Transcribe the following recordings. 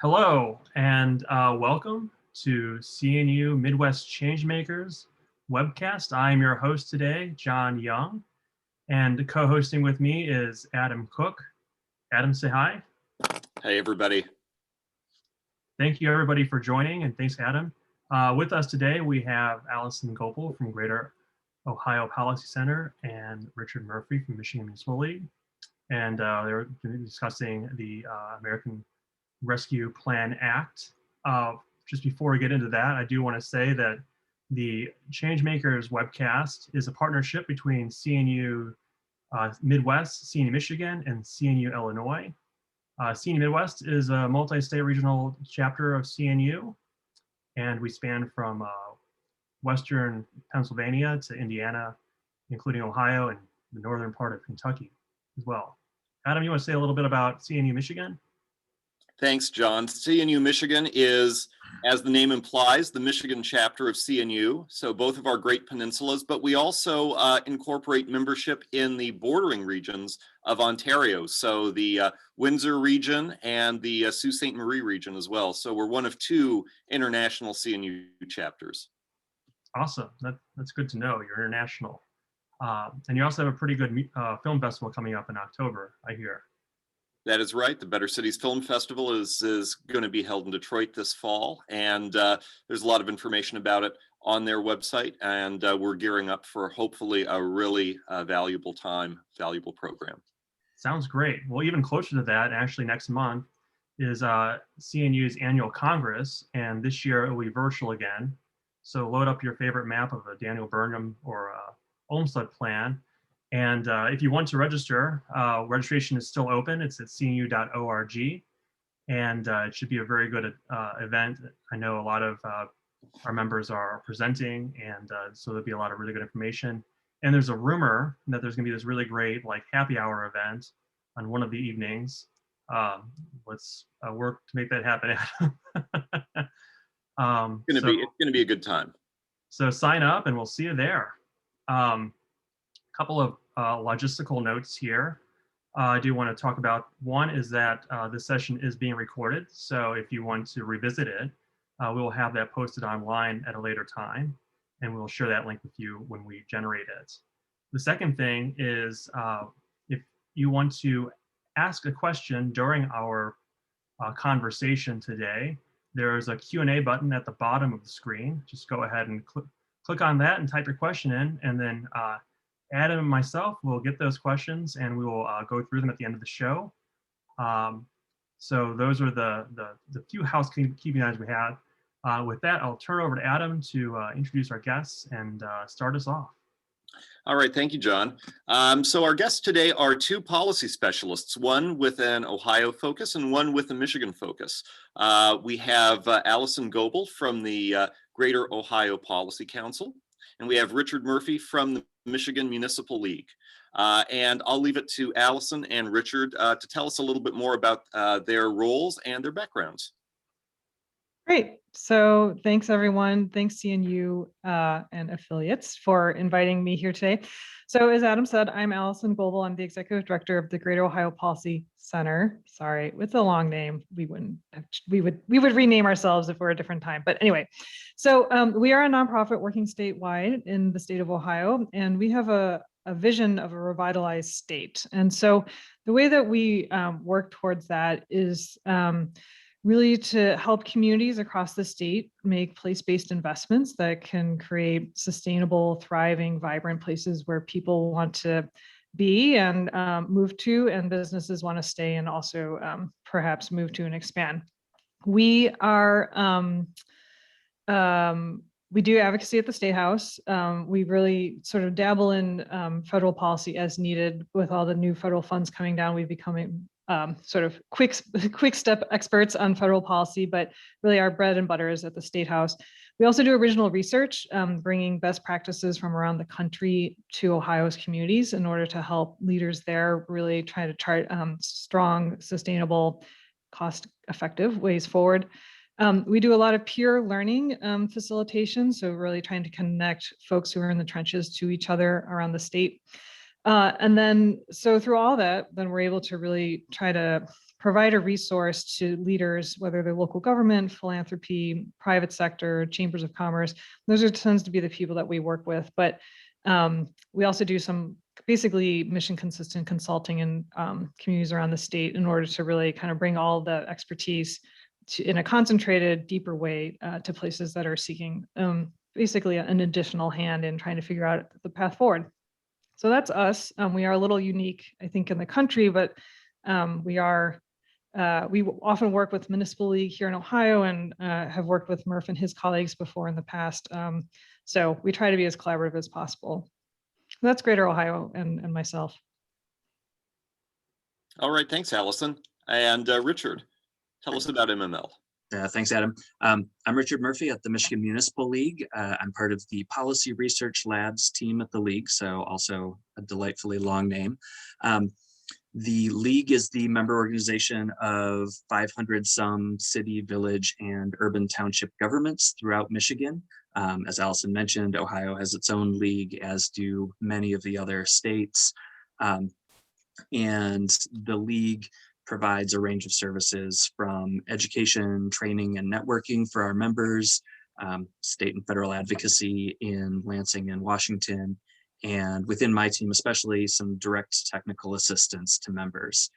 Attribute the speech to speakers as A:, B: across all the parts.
A: Hello and welcome to CNU Midwest Changemakers webcast. I am your host today, John Young, and co-hosting with me is Adam Cook. Adam, say hi.
B: Hey, everybody.
A: Thank you, everybody, for joining, and thanks, Adam. With us today, we have Alison Goebel from Greater Ohio Policy Center and Richard Murphy from Michigan Municipal League. And they're discussing the American Rescue Plan Act. Just before we get into that, I do want to say that the Changemakers webcast is a partnership between CNU Midwest, CNU Michigan, and CNU Illinois. CNU Midwest is a multi-state regional chapter of CNU, and we span from western Pennsylvania to Indiana, including Ohio and the northern part of Kentucky as well. Adam, you want to say a little bit about CNU Michigan?
B: Thanks, John. CNU Michigan is, as the name implies, the Michigan chapter of CNU. So both of our Great Peninsulas, but we also incorporate membership in the bordering regions of Ontario. So the Windsor region and the Sault Ste. Marie region as well. So we're one of two international CNU chapters.
A: Awesome. That's good to know. You're international. And you also have a pretty good film festival coming up in October, I hear.
B: That is right. The Better Cities Film Festival is going to be held in Detroit this fall, and there's a lot of information about it on their website, and we're gearing up for hopefully a really valuable program.
A: Sounds great. Well, even closer to that, actually next month is CNU's annual Congress, and this year it will be virtual again. So load up your favorite map of a Daniel Burnham or Olmsted plan. And if you want to register, registration is still open. It's at cnu.org, and it should be a very good event. I know a lot of our members are presenting, and so there'll be a lot of really good information. And there's a rumor that there's going to be this really great happy hour event on one of the evenings. Let's work to make that happen.
B: It's going to be a good time.
A: So sign up, and we'll see you there. Couple of logistical notes here. I do want to talk about. One is that this session is being recorded, so if you want to revisit it, we will have that posted online at a later time, and we'll share that link with you when we generate it. The second thing is if you want to ask a question during our conversation today, there's a Q&A button at the bottom of the screen. Just go ahead and click on that and type your question in, and then Adam and myself will get those questions, and we will go through them at the end of the show. So those are the few housekeeping items we have. With that, I'll turn over to Adam to introduce our guests and start us off.
B: All right, thank you, John. So our guests today are two policy specialists, one with an Ohio focus and one with a Michigan focus. We have Alison Goebel from the Greater Ohio Policy Council, and we have Richard Murphy from the Michigan Municipal League. And I'll leave it to Alison and Richard to tell us a little bit more about their roles and their backgrounds.
C: Great. So thanks, everyone. Thanks, CNU and affiliates for inviting me here today. So as Adam said, I'm Alison Goebel. I'm the Executive Director of the Greater Ohio Policy Center. Sorry, with a long name, we would rename ourselves if we're a different time. But anyway, so we are a nonprofit working statewide in the state of Ohio, and we have a vision of a revitalized state. And so the way that we work towards that is really to help communities across the state make place-based investments that can create sustainable, thriving, vibrant places where people want to be and move to, and businesses want to stay and also perhaps move to and expand. We are, we do advocacy at the State House. We really sort of dabble in federal policy as needed. With all the new federal funds coming down, we've become sort of quick step experts on federal policy, but really our bread and butter is at the State House. We also do original research, bringing best practices from around the country to Ohio's communities in order to help leaders there really try to chart strong, sustainable, cost-effective ways forward. We do a lot of peer learning facilitation, so really trying to connect folks who are in the trenches to each other around the state. And then, so through all that, then we're able to really try to provide a resource to leaders, whether they're local government, philanthropy, private sector, chambers of commerce. Those tends to be the people that we work with. But we also do some basically mission consistent consulting in communities around the state in order to really kind of bring all the expertise in a concentrated, deeper way to places that are seeking basically an additional hand in trying to figure out the path forward. So that's us. We are a little unique, I think, in the country, but we often work with Municipal League here in Ohio and have worked with Murph and his colleagues before in the past. So we try to be as collaborative as possible. That's Greater Ohio and myself.
B: All right, thanks, Allison. And Richard, tell us about MML.
D: Thanks, Adam. I'm Richard Murphy at the Michigan Municipal League. I'm part of the Policy Research Labs team at the League, so also a delightfully long name. The League is the member organization of 500 some city, village, and urban township governments throughout Michigan. As Alison mentioned, Ohio has its own league, as do many of the other states. And the League provides a range of services from education, training, and networking for our members, state and federal advocacy in Lansing and Washington, and within my team, especially some direct technical assistance to members.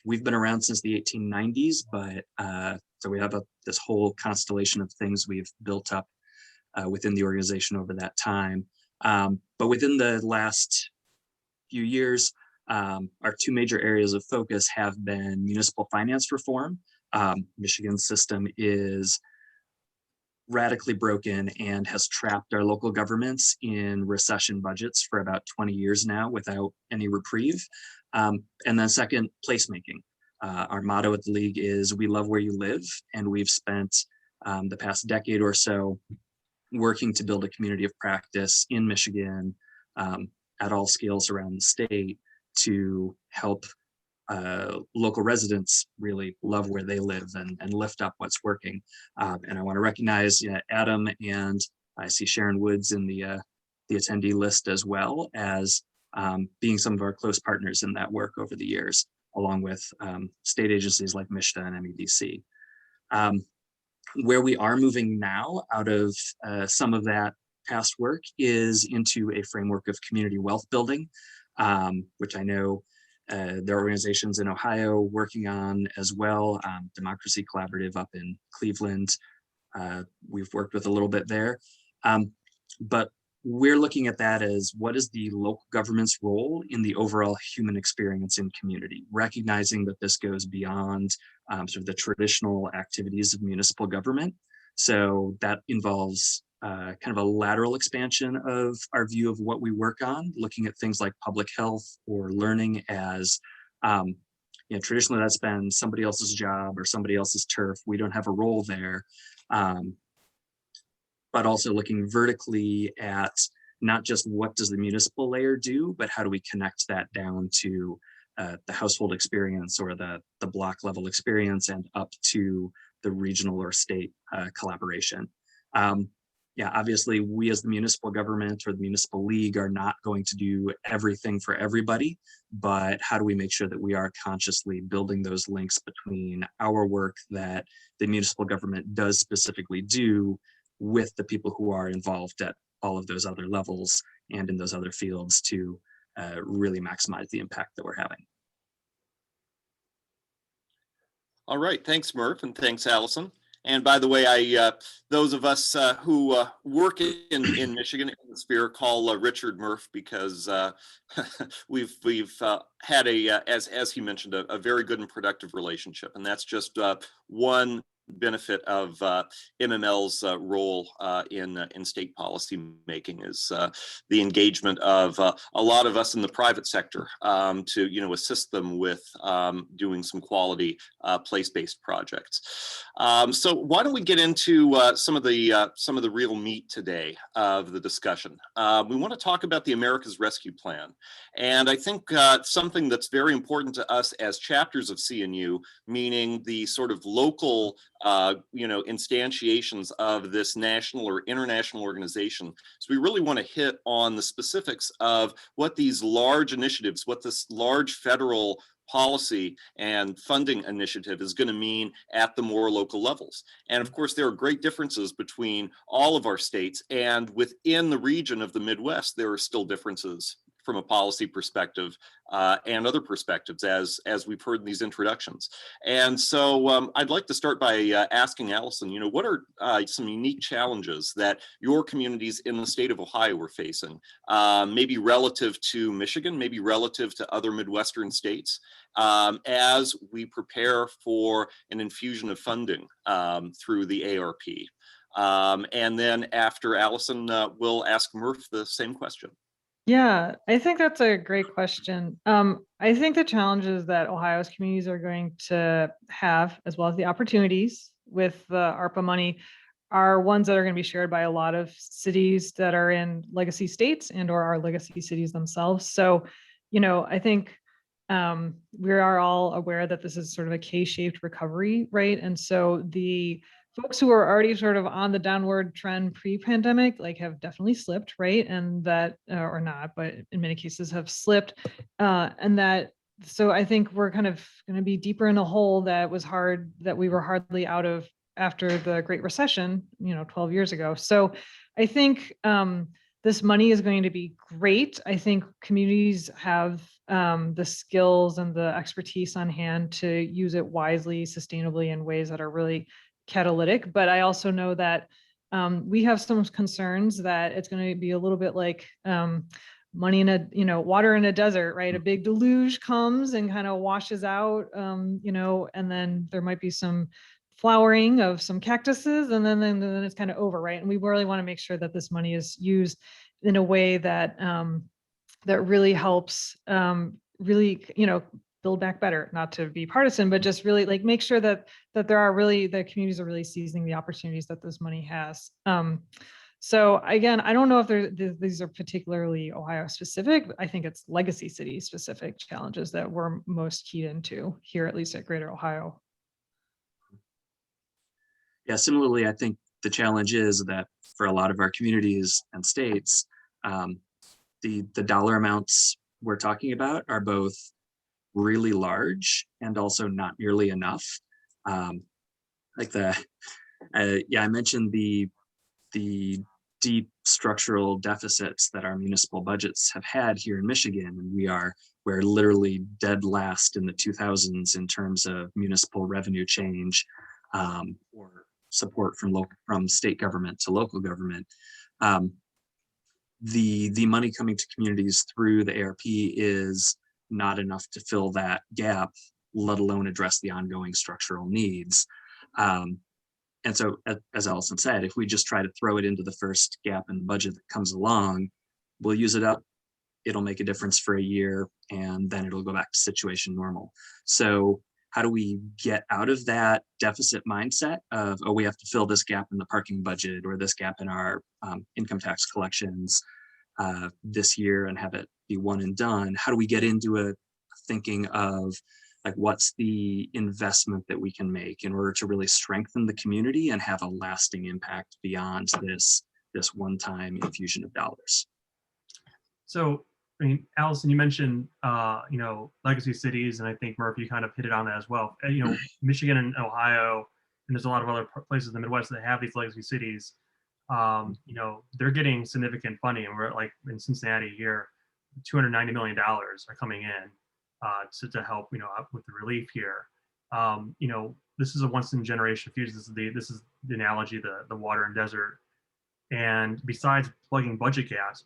D: We've been around since the 1890s, but so we have this whole constellation of things we've built up within the organization over that time. But within the last few years, our two major areas of focus have been municipal finance reform. Michigan's system is radically broken and has trapped our local governments in recession budgets for about 20 years now without any reprieve. And then second, placemaking. Our motto at the League is "We love where you live," and we've spent the past decade or so working to build a community of practice in Michigan at all scales around the state to help local residents really love where they live and lift up what's working. And I want to recognize Adam, and I see Sharon Woods in the attendee list as well as being some of our close partners in that work over the years, along with state agencies like MISTA and MEDC. Where we are moving now out of some of that past work is into a framework of community wealth building, which I know there are organizations in Ohio working on as well. Democracy Collaborative up in Cleveland, we've worked with a little bit there. But we're looking at that as what is the local government's role in the overall human experience in community, recognizing that this goes beyond sort of the traditional activities of municipal government. So that involves kind of a lateral expansion of our view of what we work on, looking at things like public health or learning as, traditionally that's been somebody else's job or somebody else's turf. We don't have a role there. But also looking vertically at not just what does the municipal layer do, but how do we connect that down to the household experience or the block level experience and up to the regional or state collaboration. Obviously we as the municipal government or the municipal league are not going to do everything for everybody, but how do we make sure that we are consciously building those links between our work that the municipal government does specifically do with the people who are involved at all of those other levels and in those other fields to really maximize the impact that we're having.
B: All right, thanks, Murph, and thanks, Allison. And by the way, those of us who work in Michigan in the sphere call Richard Murph because we've had as he mentioned, a very good and productive relationship, and that's just one benefit of MML's role in state policy making is the engagement of a lot of us in the private sector to assist them with doing some quality place-based projects. So why don't we get into some of the real meat today of the discussion? We want to talk about the America's Rescue Plan, and I think something that's very important to us as chapters of CNU, meaning the sort of local instantiations of this national or international organization. So we really want to hit on the specifics of what these large initiatives, what this large federal policy and funding initiative is going to mean at the more local levels. And of course, there are great differences between all of our states, and within the region of the Midwest, there are still differences from a policy perspective and other perspectives, as we've heard in these introductions. And so I'd like to start by asking Alison, what are some unique challenges that your communities in the state of Ohio are facing, maybe relative to Michigan, maybe relative to other Midwestern states, as we prepare for an infusion of funding through the ARP? And then after Alison, we'll ask Murph the same question.
C: Yeah, I think that's a great question. I think the challenges that Ohio's communities are going to have, as well as the opportunities with the ARPA money, are ones that are going to be shared by a lot of cities that are in legacy states and or our legacy cities themselves. So, I think we are all aware that this is sort of a K-shaped recovery, right? And so the folks who are already sort of on the downward trend pre-pandemic, have definitely slipped, right? And that, or not, but in many cases have slipped. So I think we're kind of going to be deeper in a hole that we were hardly out of after the Great Recession, 12 years ago. So I think this money is going to be great. I think communities have the skills and the expertise on hand to use it wisely, sustainably in ways that are really catalytic. But I also know that we have some concerns that it's going to be a little bit like money in a, water in a desert, right? A big deluge comes and kind of washes out, and then there might be some flowering of some cactuses, and then it's kind of over, right? And we really want to make sure that this money is used in a way that that really helps build back better, not to be partisan, but just really make sure that the communities are really seizing the opportunities that this money has. So again, I don't know if these are particularly Ohio specific, but I think it's legacy city specific challenges that we're most keyed into here, at least at Greater Ohio.
D: Yeah, similarly, I think the challenge is that for a lot of our communities and states, the dollar amounts we're talking about are both really large and also not nearly enough. I mentioned the deep structural deficits that our municipal budgets have had here in Michigan, and we're literally dead last in the 2000s in terms of municipal revenue change or support from state government to local government. The money coming to communities through the ARP is not enough to fill that gap, let alone address the ongoing structural needs. And so, as Alison said, if we just try to throw it into the first gap in the budget that comes along, we'll use it up, it'll make a difference for a year, and then it'll go back to situation normal. So how do we get out of that deficit mindset of, we have to fill this gap in the parking budget or this gap in our income tax collections this year and have it be one and done? How do we get into a thinking of what's the investment that we can make in order to really strengthen the community and have a lasting impact beyond this one-time infusion of dollars?
A: So, Alison, you mentioned, legacy cities, and I think Murph, you kind of hit it on that as well. Michigan and Ohio, and there's a lot of other places in the Midwest that have these legacy cities. They're getting significant funding, and we're in Cincinnati here, $290 million are coming in to help, with the relief here. This is a once in a generation fusion. This is the analogy, the water and desert. And besides plugging budget gaps,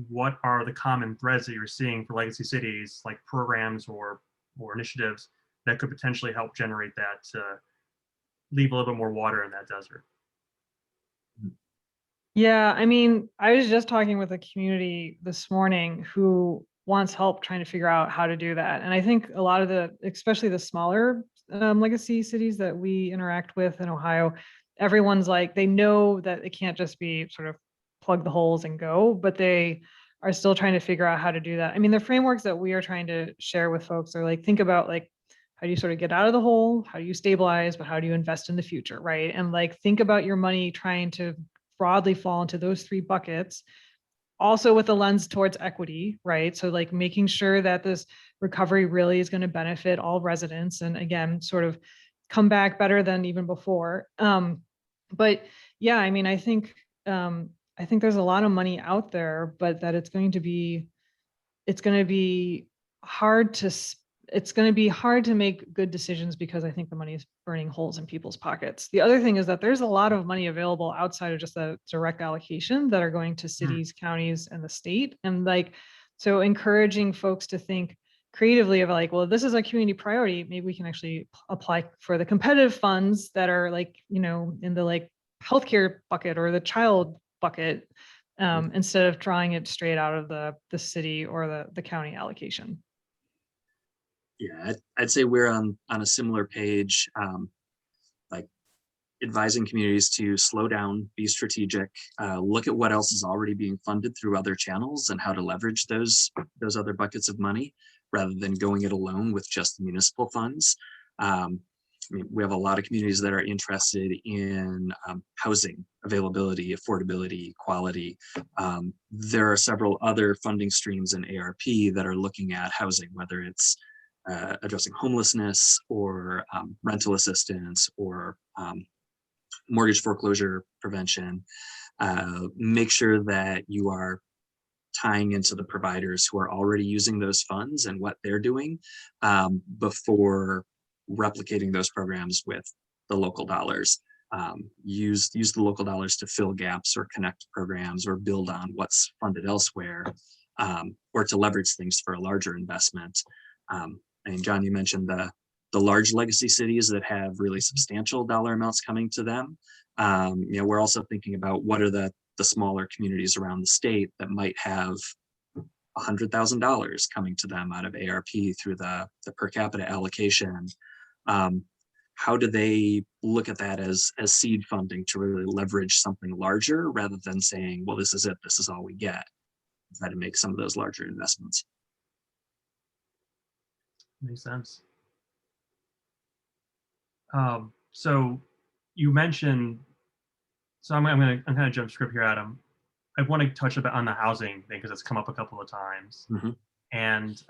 A: what are the common threads that you're seeing for legacy cities, like programs or initiatives that could potentially help generate that to leave a little bit more water in that desert?
C: Yeah, I was just talking with a community this morning who wants help trying to figure out how to do that. And I think a lot of especially the smaller legacy cities that we interact with in Ohio, everyone's they know that it can't just be sort of plug the holes and go, but they are still trying to figure out how to do that. The frameworks that we are trying to share with folks are think about how do you sort of get out of the hole? How do you stabilize, but how do you invest in the future, right? And think about your money trying to broadly fall into those three buckets, also with a lens towards equity, right? So like making sure that this recovery really is going to benefit all residents, and again, sort of come back better than even before. But yeah, I mean, I think there's a lot of money out there, but that it's going to be hard to make good decisions, because I think the money is burning holes in people's pockets. The other thing is that there's a lot of money available outside of just the direct allocation that are going to cities, counties, and the state. And like, so encouraging folks to think creatively of like, well, this is a community priority. Maybe we can actually apply for the competitive funds that are like, in the like healthcare bucket or the child bucket, instead of drawing it straight out of the city or the county allocation.
D: Yeah, I'd say we're on a similar page, like advising communities to slow down, be strategic, look at what else is already being funded through other channels and how to leverage those other buckets of money rather than going it alone with just the municipal funds. I mean, we have a lot of communities that are interested in housing availability, affordability, quality. There are several other funding streams in ARP that are looking at housing, whether it's addressing homelessness or rental assistance or mortgage foreclosure prevention. Make sure that you are tying into the providers who are already using those funds and what they're doing before replicating those programs with the local dollars. Use the local dollars to fill gaps or connect programs or build on what's funded elsewhere, or to leverage things for a larger investment. And John, you mentioned the large legacy cities that have really substantial dollar amounts coming to them. We're also thinking about what are the smaller communities around the state that might have $100,000 coming to them out of ARP through the per capita allocation. How do they look at that as seed funding to really leverage something larger rather than saying, well, this is it, this is all we get? Try to make some of those larger investments.
A: Makes sense. So you mentioned, so I'm gonna jump script here, Adam. I want to touch a bit on the housing thing because it's come up a couple of times. And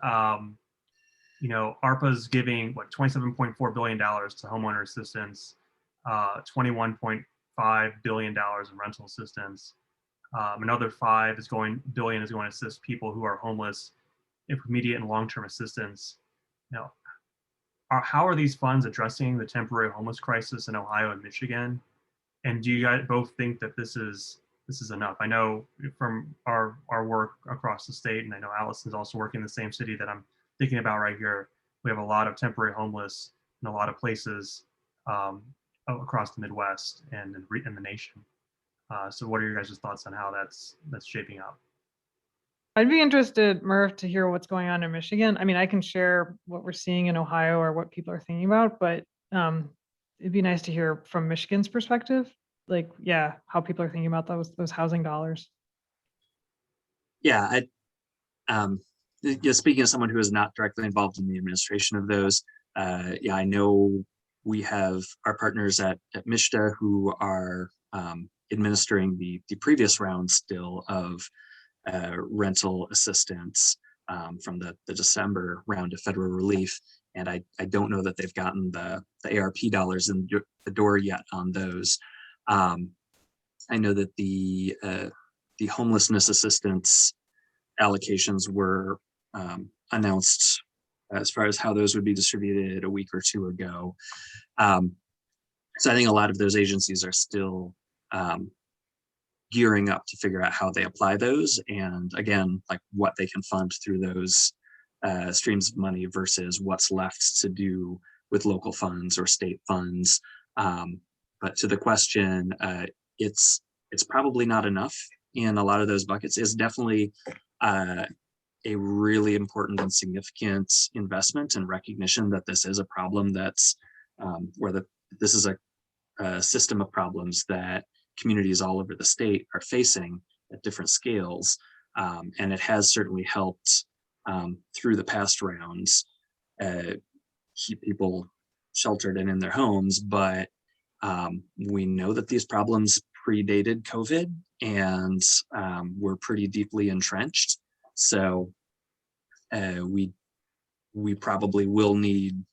A: ARPA's giving what $27.4 billion to homeowner assistance, $21.5 billion in rental assistance. Another $5 billion is going to assist people who are homeless with immediate and long-term assistance. How are these funds addressing the temporary homeless crisis in Ohio and Michigan? And do you guys both think that this is enough? I know from our work across the state, and I know Alison's also working in the same city that I'm thinking about right here. We have a lot of temporary homeless in a lot of places across the Midwest and in the nation. So what are your guys' thoughts on how that's shaping up?
C: I'd be interested, Murph, to hear what's going on in Michigan. I mean, I can share what we're seeing in Ohio or what people are thinking about, but it'd be nice to hear from Michigan's perspective, like, yeah, how people are thinking about those housing dollars.
D: Yeah, speaking as someone who is not directly involved in the administration of those, I know we have our partners at MISHDA who are administering the previous round still of rental assistance from the December round of federal relief. And I don't know that they've gotten the ARP dollars in the door yet on those. I know that the homelessness assistance allocations were announced as far as how those would be distributed a week or two ago. So I think a lot of those agencies are still gearing up to figure out how they apply those, and again, like what they can fund through those streams of money versus what's left to do with local funds or state funds. But to the question, it's probably not enough in a lot of those buckets. It's definitely a really important and significant investment and recognition that this is a problem that's this is a system of problems that communities all over the state are facing at different scales. And it has certainly helped through the past rounds keep people sheltered and in their homes, but We know that these problems predated COVID and were pretty deeply entrenched. So we probably will need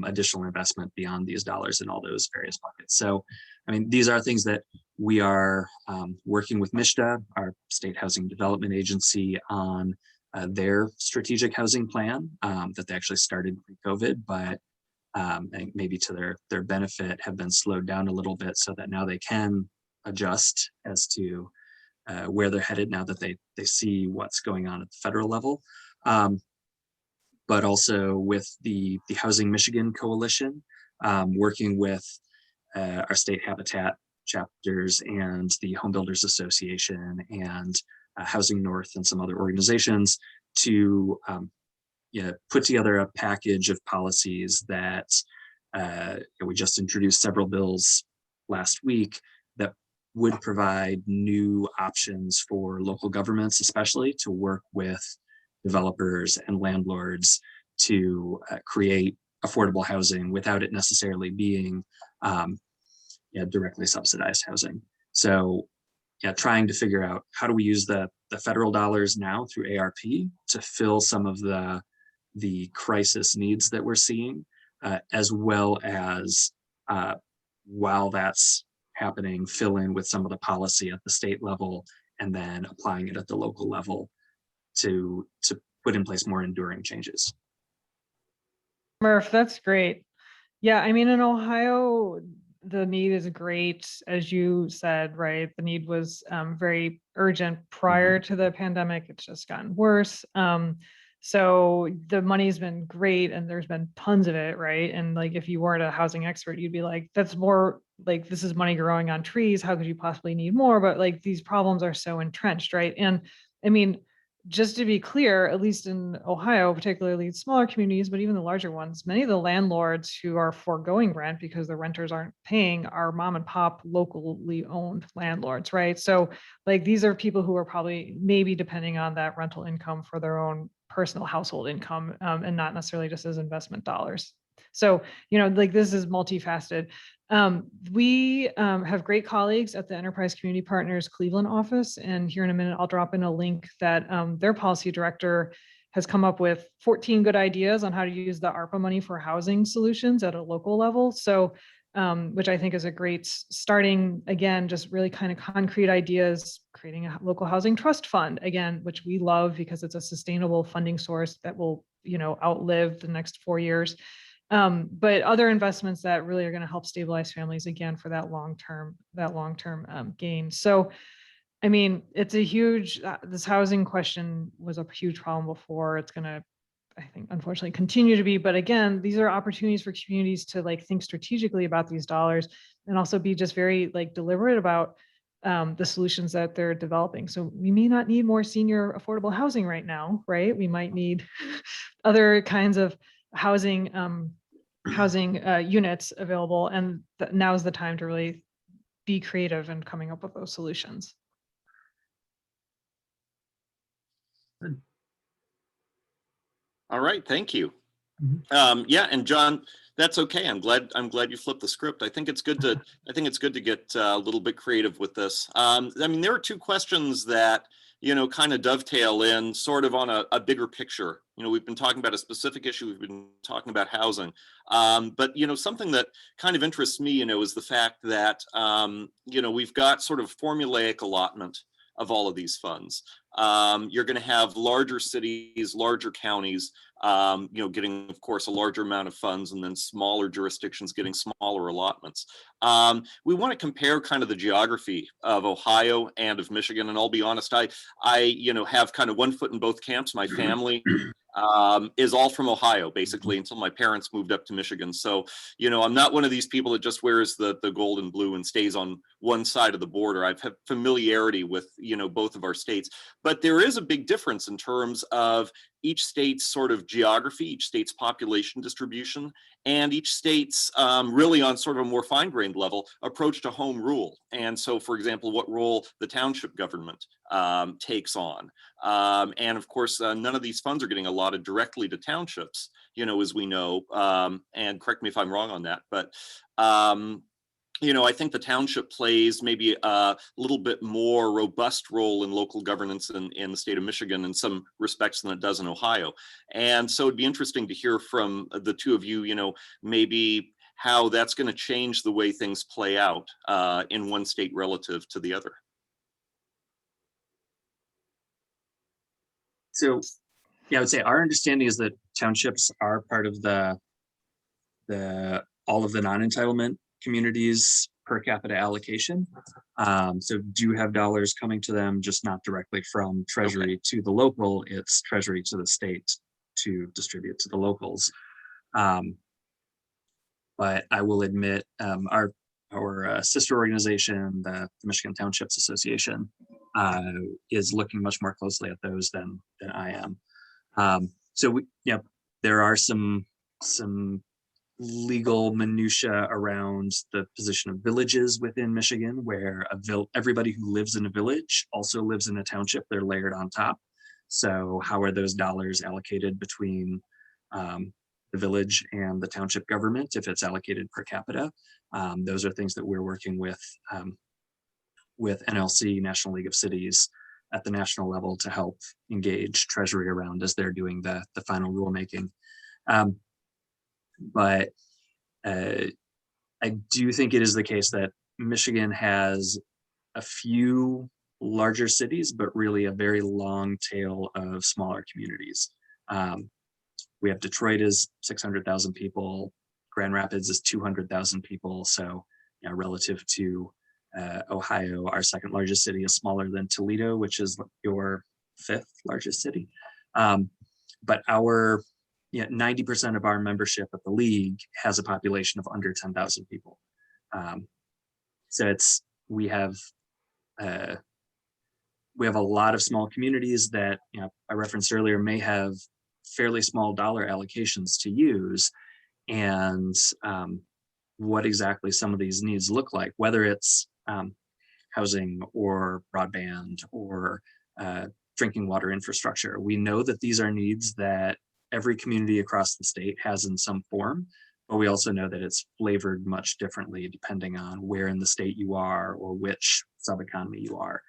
D: additional investment beyond these dollars in all those various buckets. So, I mean, these are things that we are working with MISHDA, our state housing development agency, on their strategic housing plan that they actually started pre-COVID, but I think maybe to their benefit have been slowed down a little bit so that now they can adjust as to where they're headed now that they see what's going on at the federal level. But also with the Housing Michigan Coalition, working with our state habitat chapters and the Home Builders Association and Housing North and some other organizations to put together a package of policies that we just introduced several bills last week that would provide new options for local governments, especially to work with developers and landlords to create affordable housing without it necessarily being directly subsidized housing. So trying to figure out how do we use the federal dollars now through ARP to fill some of the crisis needs that we're seeing, as well as while that's happening, fill in with some of the policy at the state level and then applying it at the local level to put in place more enduring changes.
C: Murph, that's great. Yeah, I mean, in Ohio, the need is great, as you said, right? The need was very urgent prior to the pandemic. It's just gotten worse. So the money's been great and there's been tons of it, right? And like, if you weren't a housing expert, you'd be like, that's more like, this is money growing on trees. How could you possibly need more? But like, these problems are so entrenched, right? And I mean, just to be clear, at least in Ohio, particularly smaller communities, but even the larger ones, many of the landlords who are foregoing rent because the renters aren't paying are mom and pop locally owned landlords, right? So like, these are people who are probably maybe depending on that rental income for their own personal household income and not necessarily just as investment dollars. So, like, this is multifaceted. We have great colleagues at the Enterprise Community Partners Cleveland office, and here in a minute, I'll drop in a link that their policy director has come up with 14 good ideas on how to use the ARPA money for housing solutions at a local level. So, which I think is a great starting, again, just really kind of concrete ideas, creating a local housing trust fund, again, which we love because it's a sustainable funding source that will, outlive the next 4 years. But other investments that really are going to help stabilize families again for that long-term gain. So, I mean, it's a huge, this housing question was a huge problem before. It's going to, I think, unfortunately continue to be, but again, these are opportunities for communities to like think strategically about these dollars and also be just very like deliberate about the solutions that they're developing. So we may not need more senior affordable housing right now, right? We might need other kinds of housing units available, and now is the time to really be creative in coming up with those solutions.
A: Good.
B: All right, thank you.
A: Mhm.
B: Yeah, and John, that's okay. I'm glad you flipped the script. I think it's good to get a little bit creative with this. I mean, there are two questions that kind of dovetail in sort of on a bigger picture. We've been talking about a specific issue. We've been talking about housing, but something that kind of interests me, is the fact that we've got sort of formulaic allotment of all of these funds. You're going to have larger cities, larger counties, getting, of course, a larger amount of funds, and then smaller jurisdictions getting smaller allotments. We want to compare kind of the geography of Ohio and of Michigan. And I'll be honest, I have kind of one foot in both camps. My family is all from Ohio, basically, until my parents moved up to Michigan. So, I'm not one of these people that just wears the gold and blue and stays on one side of the border. I've had familiarity with, both of our states, but there is a big difference in terms of each state's sort of geography, each state's population distribution, and each state's really on sort of a more fine-grained level approach to home rule. And so, for example, what role the township government takes on. And of course, none of these funds are getting allotted directly to townships, as we know, and correct me if I'm wrong on that, but I think the township plays maybe a little bit more robust role in local governance in the state of Michigan in some respects than it does in Ohio. And so it'd be interesting to hear from the two of you, maybe how that's going to change the way things play out in one state relative to the other.
D: So, yeah, I would say our understanding is that townships are part of all of the non-entitlement communities per capita allocation. So do have dollars coming to them, just not directly from Treasury to the local, it's Treasury to the state to distribute to the locals. But I will admit, our sister organization, the Michigan Townships Association, is looking much more closely at those than I am. So there are some legal minutia around the position of villages within Michigan, where everybody who lives in a village also lives in a township. They're layered on top. So how are those dollars allocated between the village and the township government if it's allocated per capita? Those are things that we're working with NLC, National League of Cities, at the national level to help engage Treasury around as they're doing the final rulemaking. But I do think it is the case that Michigan has a few larger cities, but really a very long tail of smaller communities. We have Detroit is 600,000 people, Grand Rapids is 200,000 people. So, relative to Ohio, our second largest city is smaller than Toledo, which is your fifth largest city. But 90% of our membership at the league has a population of under 10,000 people. So we have a lot of small communities that I referenced earlier may have fairly small dollar allocations to use, and what exactly some of these needs look like, whether it's housing or broadband or drinking water infrastructure. We know that these are needs that every community across the state has in some form, but we also know that it's flavored much differently depending on where in the state you are or which sub-economy you are.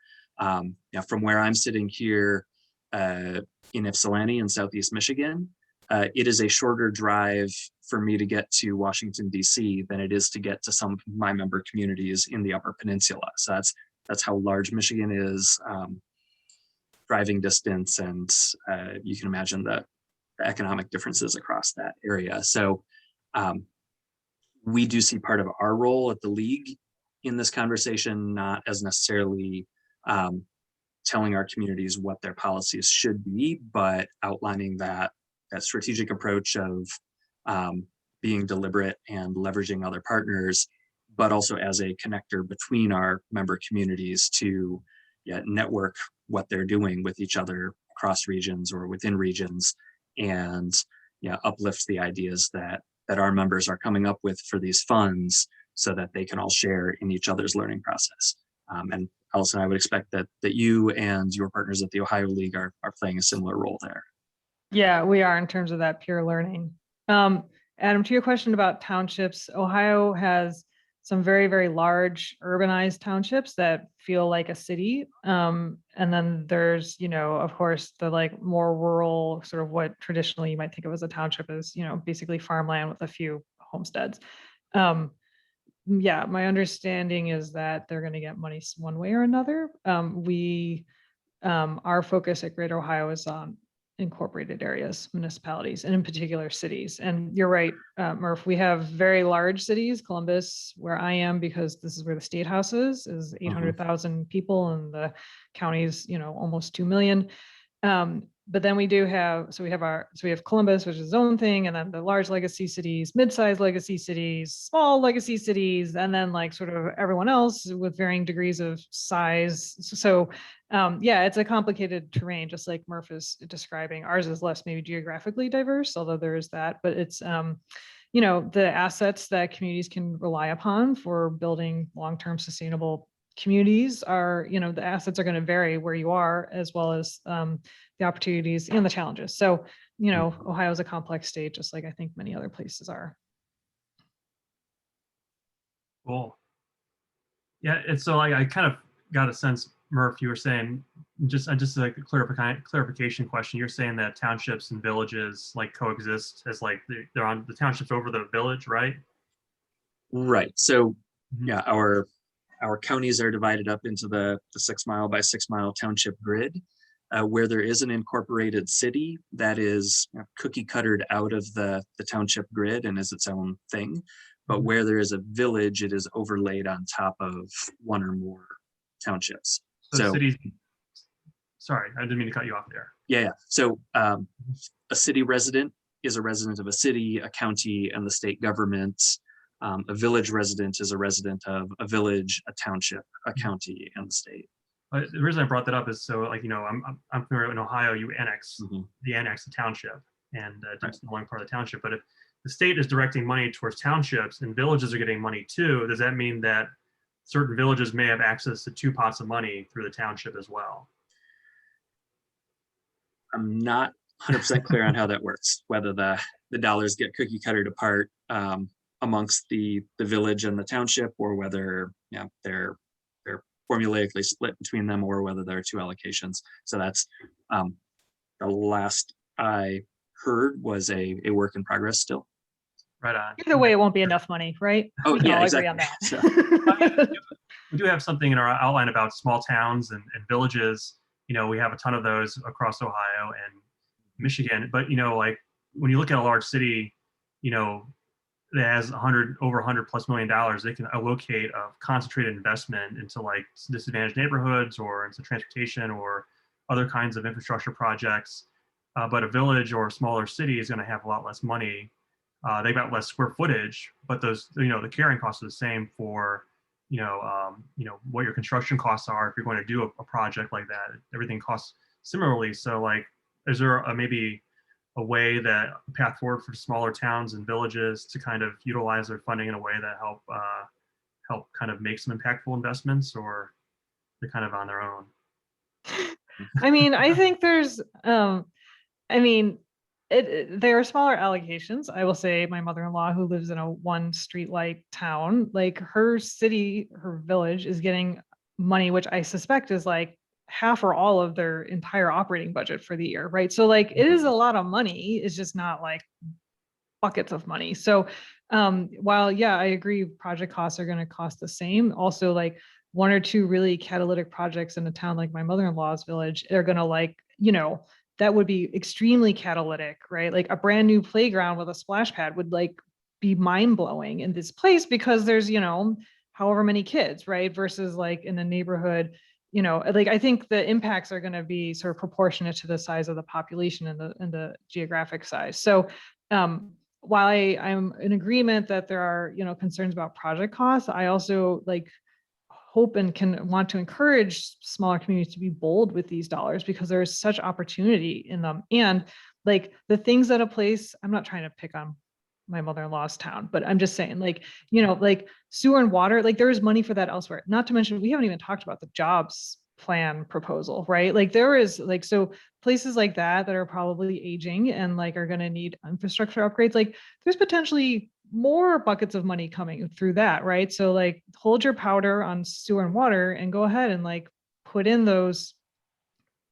D: From where I'm sitting here in Ypsilanti in Southeast Michigan, it is a shorter drive for me to get to Washington, D.C. than it is to get to some of my member communities in the Upper Peninsula. So that's how large Michigan is, driving distance, and you can imagine the economic differences across that area. So we do see part of our role at the league in this conversation not as necessarily telling our communities what their policies should be, but outlining that strategic approach of being deliberate and leveraging other partners, but also as a connector between our member communities to network what they're doing with each other across regions or within regions, and uplift the ideas that our members are coming up with for these funds so that they can all share in each other's learning process. And Alison, I would expect that you and your partners at the Ohio League are playing a similar role there.
C: Yeah, we are in terms of that peer learning. Adam, to your question about townships, Ohio has some very, very large urbanized townships that feel like a city. And then there's, of course, the more rural, sort of what traditionally you might think of as a township is, basically farmland with a few homesteads. Yeah, my understanding is that they're going to get money one way or another. Our focus at Greater Ohio is on incorporated areas, municipalities, and in particular cities. And you're right, Murph, we have very large cities. Columbus, where I am, because this is where the state house is 800,000 people, and the county's, almost 2 million. But then we do have, we have Columbus, which is its own thing, and then the large legacy cities, mid-sized legacy cities, small legacy cities, and then sort of everyone else with varying degrees of size. So it's a complicated terrain, just like Murph is describing. Ours is less maybe geographically diverse, although there is that, but it's, the assets that communities can rely upon for building long-term sustainable communities are, the assets are going to vary where you are, as well as the opportunities and the challenges. So, Ohio is a complex state, just like I think many other places are.
A: Cool. Yeah, it's so I kind of got a sense, Murph, you were saying just like a clarification question. You're saying that townships and villages like coexist as like they're on the townships over the village, right?
D: Right. So
A: Mhm.
D: yeah, our counties are divided up into the 6 mile by 6 mile township grid, where there is an incorporated city that is cookie cuttered out of the township grid and is its own thing. But
A: Mhm.
D: where there is a village, it is overlaid on top of one or more townships.
A: So
D: So
A: cities, sorry, I didn't mean to cut you off there.
D: yeah. So a city resident is a resident of a city, a county, and the state government. A village resident is a resident of a village, a township, a county, and the state.
A: The reason I brought that up is so like, I'm familiar in Ohio, you annex
D: Mhm.
A: the township and it's no longer part of the township. But if the state is directing money towards townships and villages are getting money too, does that mean that certain villages may have access to two pots of money through the township as well?
D: I'm not 100% clear on how that works, whether the dollars get cookie cuttered apart amongst the village and the township, or whether they're formulaically split between them, or whether there are two allocations. So that's the last I heard was a work in progress still.
A: Right on.
C: Either way, it won't be enough money, right?
D: Oh,
C: We can
D: yeah,
C: all agree on
D: exactly.
C: that.
A: We do have something in our outline about small towns and villages. We have a ton of those across Ohio and Michigan. But like when you look at a large city, that has over $100+ million, they can allocate a concentrated investment into like disadvantaged neighborhoods or into transportation or other kinds of infrastructure projects. But a village or a smaller city is going to have a lot less money. They've got less square footage, but those, the carrying costs are the same for, what your construction costs are if you're going to do a project like that. Everything costs similarly. So like, is there maybe a way that a path forward for smaller towns and villages to kind of utilize their funding in a way that help kind of make some impactful investments, or they're kind of on their own?
C: I mean, I think there's, I mean, there are smaller allegations. I will say my mother-in-law, who lives in a one streetlight town, like her city, her village is getting money, which I suspect is like half or all of their entire operating budget for the year, right? So like it is a lot of money. It's just not like buckets of money. So while yeah, I agree project costs are going to cost the same, also like one or two really catalytic projects in a town like my mother-in-law's village, they're going to like, that would be extremely catalytic, right? Like a brand new playground with a splash pad would like be mind blowing in this place because there's, however many kids, right? Versus like in a neighborhood, like I think the impacts are going to be sort of proportionate to the size of the population and the geographic size. So while I'm in agreement that there are, concerns about project costs, I also like hope and can want to encourage smaller communities to be bold with these dollars because there is such opportunity in them. And like the things that a place, I'm not trying to pick on my mother-in-law's town, but I'm just saying like, like sewer and water, like there is money for that elsewhere. Not to mention, we haven't even talked about the jobs plan proposal, right? Like there is like, so places like that are probably aging and like are going to need infrastructure upgrades. Like there's potentially more buckets of money coming through that, right? So like hold your powder on sewer and water and go ahead and like put in those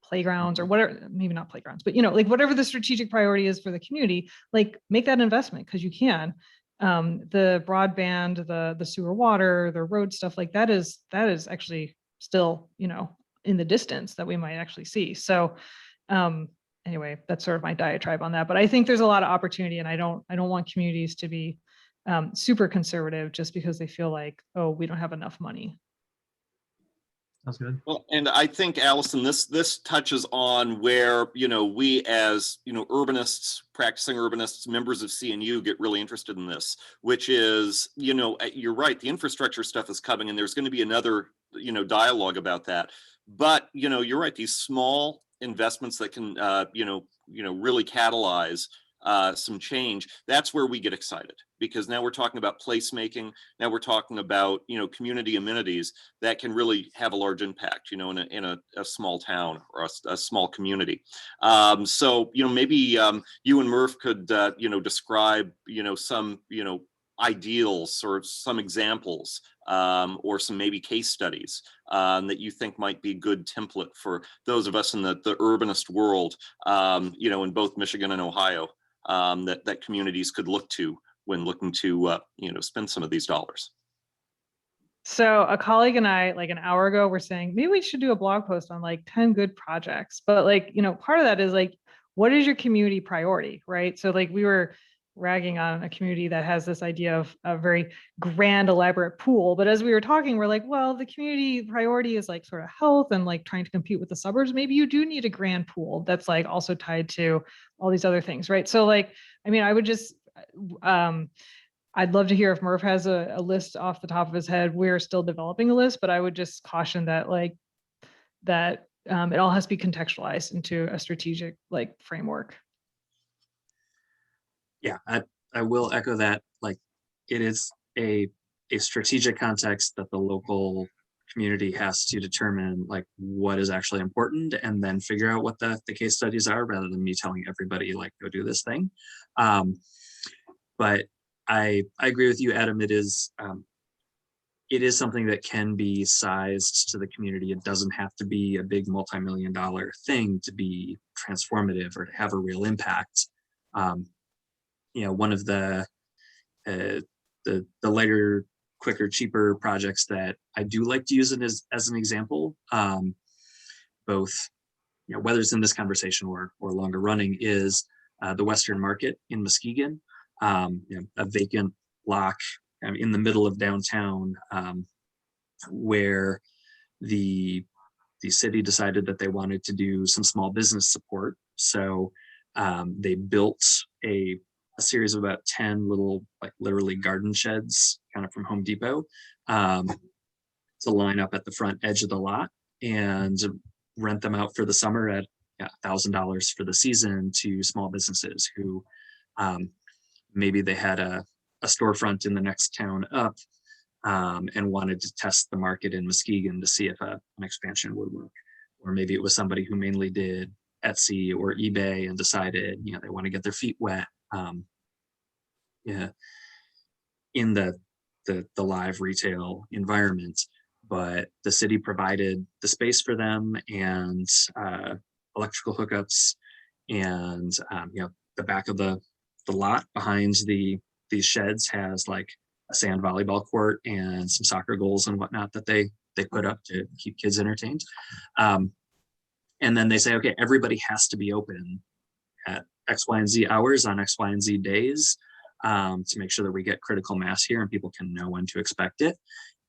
C: playgrounds or whatever, maybe not playgrounds, but like whatever the strategic priority is for the community, like make that investment because you can. The broadband, the sewer water, the road stuff like that is actually still, in the distance that we might actually see. So anyway, that's sort of my diatribe on that. But I think there's a lot of opportunity, and I don't want communities to be super conservative just because they feel like, oh, we don't have enough money.
A: Sounds good.
B: Well, and I think, Alison, this touches on where, we as, urbanists, practicing urbanists, members of CNU get really interested in this, which is, you're right, the infrastructure stuff is coming and there's going to be another, dialogue about that. But, you're right, these small investments that can, really catalyze some change, that's where we get excited, because now we're talking about placemaking. Now we're talking about, community amenities that can really have a large impact, in a small town or a small community. So, maybe you and Murph could, describe, some, ideals or some examples or some maybe case studies that you think might be a good template for those of us in the urbanist world, in both Michigan and Ohio, that communities could look to when looking to, spend some of these dollars?
C: So a colleague and I, like an hour ago, were saying maybe we should do a blog post on like 10 good projects. But part of that is like, what is your community priority, right? So like we were ragging on a community that has this idea of a very grand, elaborate pool. But as we were talking, we're like, well, the community priority is like sort of health and like trying to compete with the suburbs. Maybe you do need a grand pool that's like also tied to all these other things, right? So like, I mean, I would just, I'd love to hear if Murph has a list off the top of his head. We're still developing a list, but I would just caution that it all has to be contextualized into a strategic framework.
D: Yeah, I will echo that. Like, it is a strategic context that the local community has to determine like what is actually important and then figure out what the case studies are, rather than me telling everybody like go do this thing. But I agree with you, Adam. It is something that can be sized to the community. It doesn't have to be a big multi-million-dollar thing to be transformative or to have a real impact. One of the lighter, quicker, cheaper projects that I do like to use it as an example, both whether it's in this conversation or longer running, is the Western Market in Muskegon, a vacant block in the middle of downtown, where the city decided that they wanted to do some small business support. So they built a series of about 10 little, like literally garden sheds, kind of from Home Depot, to line up at the front edge of the lot and rent them out for the summer at $1,000 for the season to small businesses who maybe they had a storefront in the next town up and wanted to test the market in Muskegon to see if an expansion would work. Or maybe it was somebody who mainly did Etsy or eBay and decided, they want to get their feet wet in the live retail environment. But the city provided the space for them and electrical hookups, and the back of the lot behind these sheds has like a sand volleyball court and some soccer goals and whatnot that they put up to keep kids entertained. And then they say, okay, everybody has to be open at X, Y, and Z hours on X, Y, and Z days to make sure that we get critical mass here and people can know when to expect it.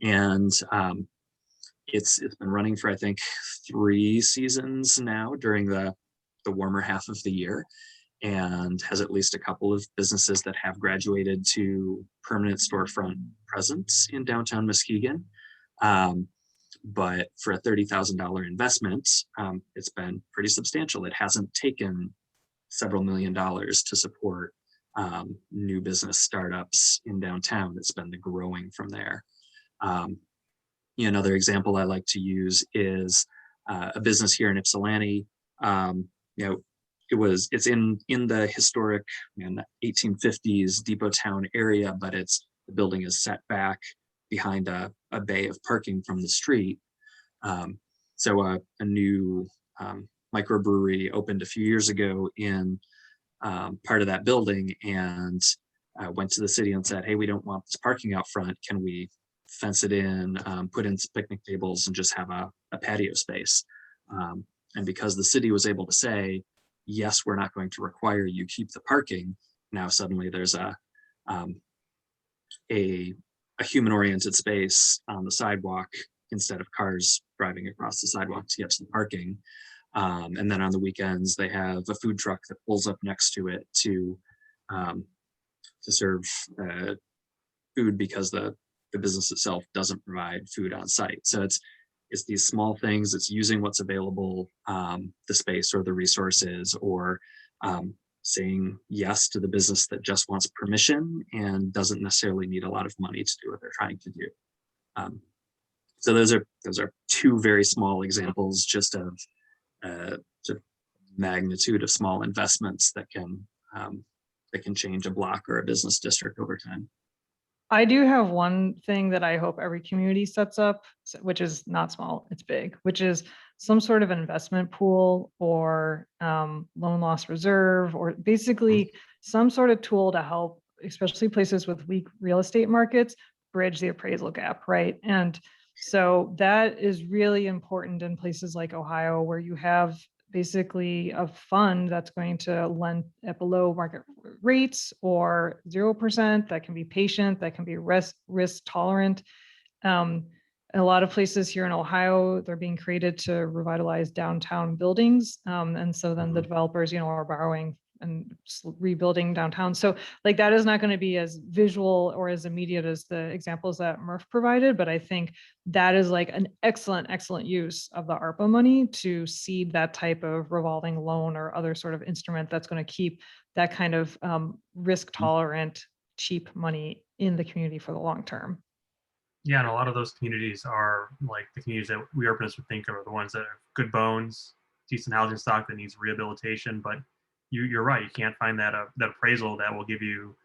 D: And it's been running for, I think, 3 seasons now during the warmer half of the year, and has at least a couple of businesses that have graduated to permanent storefront presence in downtown Muskegon. But for a $30,000 investment, it's been pretty substantial. It hasn't taken several $1 million to support new business startups in downtown. It's been the growing from there. Another example I like to use is a business here in Ypsilanti. It's in the historic 1850s Depot Town area, but the building is set back behind a bay of parking from the street. So a new microbrewery opened a few years ago in part of that building, and went to the city and said, hey, we don't want this parking out front. Can we fence it in, put in some picnic tables, and just have a patio space? And because the city was able to say, yes, we're not going to require you keep the parking, now suddenly there's a human-oriented space on the sidewalk instead of cars driving across the sidewalk to get to the parking. And then on the weekends, they have a food truck that pulls up next to it to serve food, because the business itself doesn't provide food on site. So it's these small things. It's using what's available, the space or the resources, or saying yes to the business that just wants permission and doesn't necessarily need a lot of money to do what they're trying to do. So those are 2 very small examples just of sort of magnitude of small investments that can change a block or a business district over time.
C: I do have one thing that I hope every community sets up, which is not small, it's big, which is some sort of investment pool or loan loss reserve, or basically some sort of tool to help, especially places with weak real estate markets, bridge the appraisal gap, right? And so that is really important in places like Ohio, where you have basically a fund that's going to lend at below market rates or 0%, that can be patient, that can be risk tolerant. A lot of places here in Ohio, they're being created to revitalize downtown buildings. And so then the developers, are borrowing and rebuilding downtown. So like that is not going to be as visual or as immediate as the examples that Murph provided, but I think that is like an excellent use of the ARPA money to seed that type of revolving loan or other sort of instrument that's going to keep that kind of risk tolerant, cheap money in the community for the long term.
A: Yeah, and a lot of those communities are like the communities that we urbanists would think of are the ones that have good bones, decent housing stock that needs rehabilitation. But you're right, you can't find that that appraisal that will give you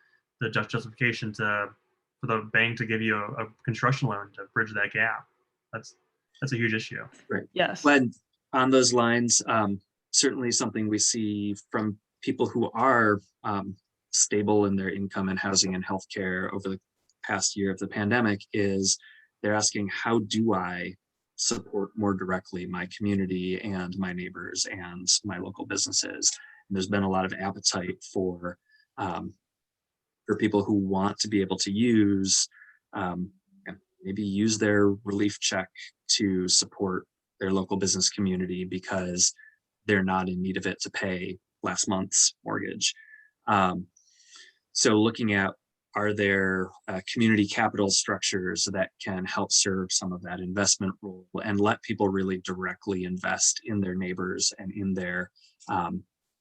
A: the justification for the bank to give you a construction loan to bridge that gap. That's a huge issue.
D: Right.
C: Yes.
D: But on those lines, certainly something we see from people who are stable in their income and housing and healthcare over the past year of the pandemic is they're asking, how do I support more directly my community and my neighbors and my local businesses? And there's been a lot of appetite for people who want to be able to use maybe use their relief check to support their local business community because they're not in need of it to pay last month's mortgage. So looking at, are there community capital structures that can help serve some of that investment role and let people really directly invest in their neighbors and in their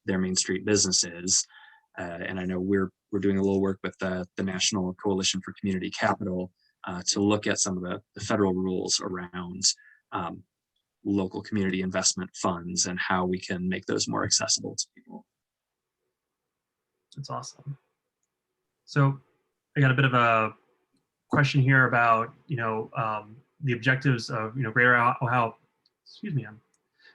D: Main Street businesses? And I know we're doing a little work with the National Coalition for Community Capital to look at some of the federal rules around local community investment funds and how we can make those more accessible to people.
A: That's awesome. So I got a bit of a question here about, the objectives of, Greater Ohio,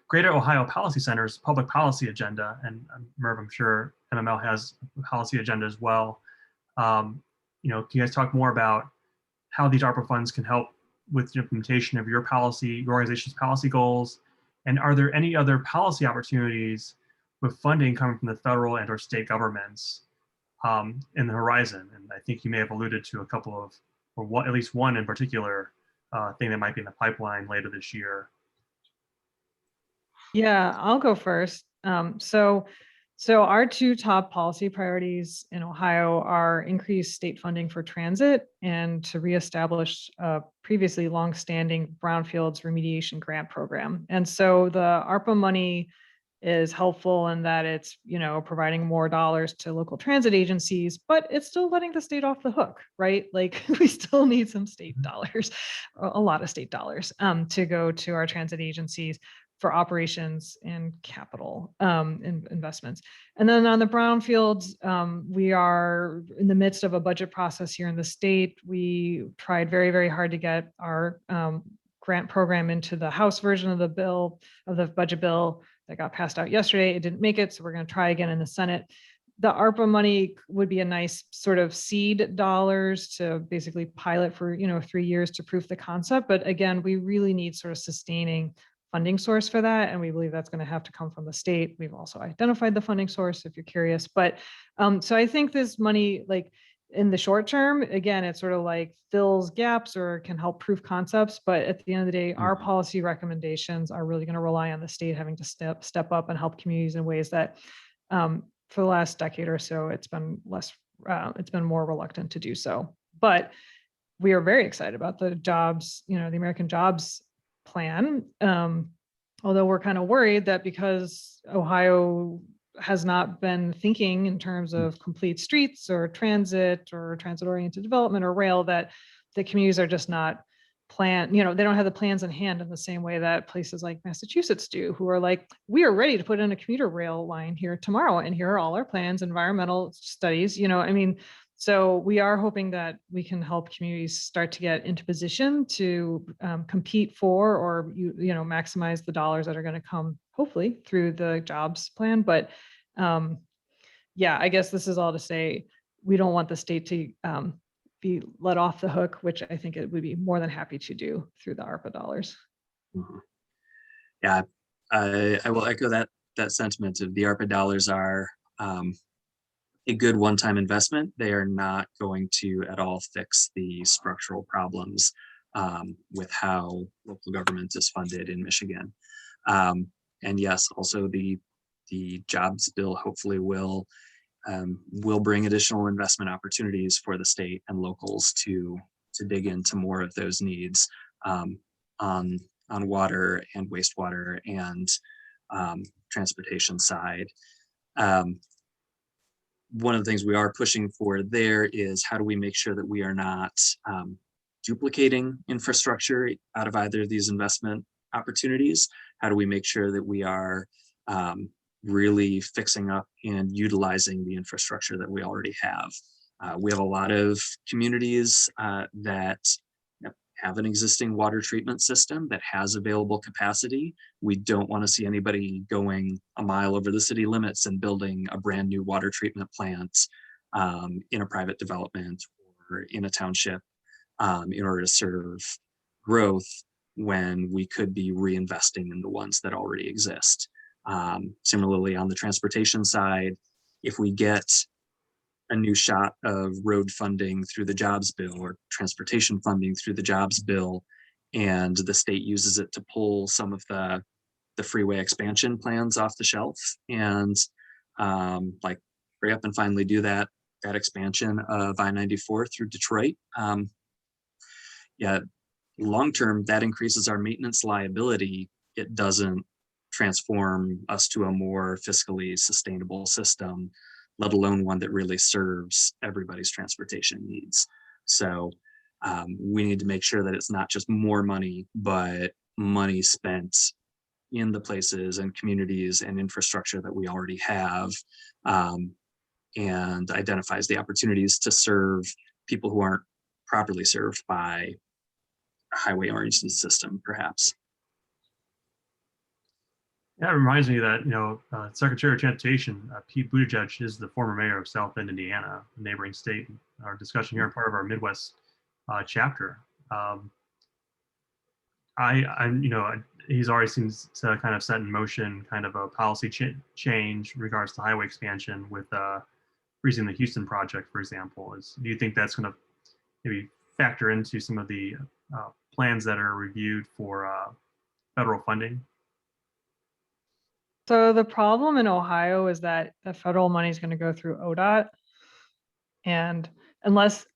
A: Greater Ohio Policy Center's public policy agenda. And Merv, I'm sure MML has a policy agenda as well. Can you guys talk more about how these ARPA funds can help with the implementation of your organization's policy goals? And are there any other policy opportunities with funding coming from the federal and or state governments in the horizon? And I think you may have alluded to a couple of, or at least one in particular thing that might be in the pipeline later this year.
C: Yeah, I'll go first. So our two top policy priorities in Ohio are increased state funding for transit and to reestablish a previously longstanding brownfields remediation grant program. And so the ARPA money is helpful in that it's, providing more dollars to local transit agencies, but it's still letting the state off the hook, right? Like we still need some state dollars, a lot of state dollars to go to our transit agencies for operations and capital investments. And then on the brownfields, we are in the midst of a budget process here in the state. We tried very, very hard to get our grant program into the House version of the budget bill that got passed out yesterday. It didn't make it, so we're going to try again in the Senate. The ARPA money would be a nice sort of seed dollars to basically pilot for 3 years to prove the concept. But again, we really need sort of sustaining funding source for that. And we believe that's going to have to come from the state. We've also identified the funding source if you're curious. But so I think this money, like in the short term, again, it sort of like fills gaps or can help prove concepts. But at the end of the day, our policy recommendations are really going to rely on the state having to step up and help communities in ways that for the last decade or so, it's been more reluctant to do so. But we are very excited about the jobs, the American Jobs Plan, although we're kind of worried that because Ohio has not been thinking in terms of complete streets or transit-oriented development or rail, that the communities are just not they don't have the plans in hand in the same way that places like Massachusetts do, who are like, we are ready to put in a commuter rail line here tomorrow, and here are all our plans, environmental studies, So we are hoping that we can help communities start to get into position to compete for, or maximize the dollars that are going to come hopefully through the jobs plan. But yeah, I guess this is all to say we don't want the state to be let off the hook, which I think it would be more than happy to do through the ARPA dollars.
D: Mhm. Yeah, I will echo that sentiment of the ARPA dollars are a good one-time investment. They are not going to at all fix the structural problems with how local government is funded in Michigan. And yes, also the jobs bill hopefully will bring additional investment opportunities for the state and locals to dig into more of those needs on water and wastewater and transportation side. One of the things we are pushing for there is how do we make sure that we are not duplicating infrastructure out of either of these investment opportunities? How do we make sure that we are really fixing up and utilizing the infrastructure that we already have? We have a lot of communities that have an existing water treatment system that has available capacity. We don't want to see anybody going a mile over the city limits and building a brand new water treatment plant in a private development or in a township in order to serve growth when we could be reinvesting in the ones that already exist. Similarly, on the transportation side, if we get a new shot of road funding through the jobs bill or transportation funding through the jobs bill, and the state uses it to pull some of the freeway expansion plans off the shelf and like hurry up and finally do that expansion of I-94 through Detroit. Yeah, long term, that increases our maintenance liability. It doesn't transform us to a more fiscally sustainable system, let alone one that really serves everybody's transportation needs. So we need to make sure that it's not just more money, but money spent in the places and communities and infrastructure that we already have, and identifies the opportunities to serve people who aren't properly served by a highway-oriented system, perhaps.
A: Yeah, it reminds me that, Secretary of Transportation, Pete Buttigieg, is the former mayor of South Bend, Indiana, a neighboring state. Our discussion here, part of our Midwest chapter. He's already seems to kind of set in motion kind of a policy change in regards to highway expansion with freezing the Houston project, for example. Do you think that's going to maybe factor into some of the plans that are reviewed for federal funding?
C: So the problem in Ohio is that the federal money is going to go through ODOT. And unless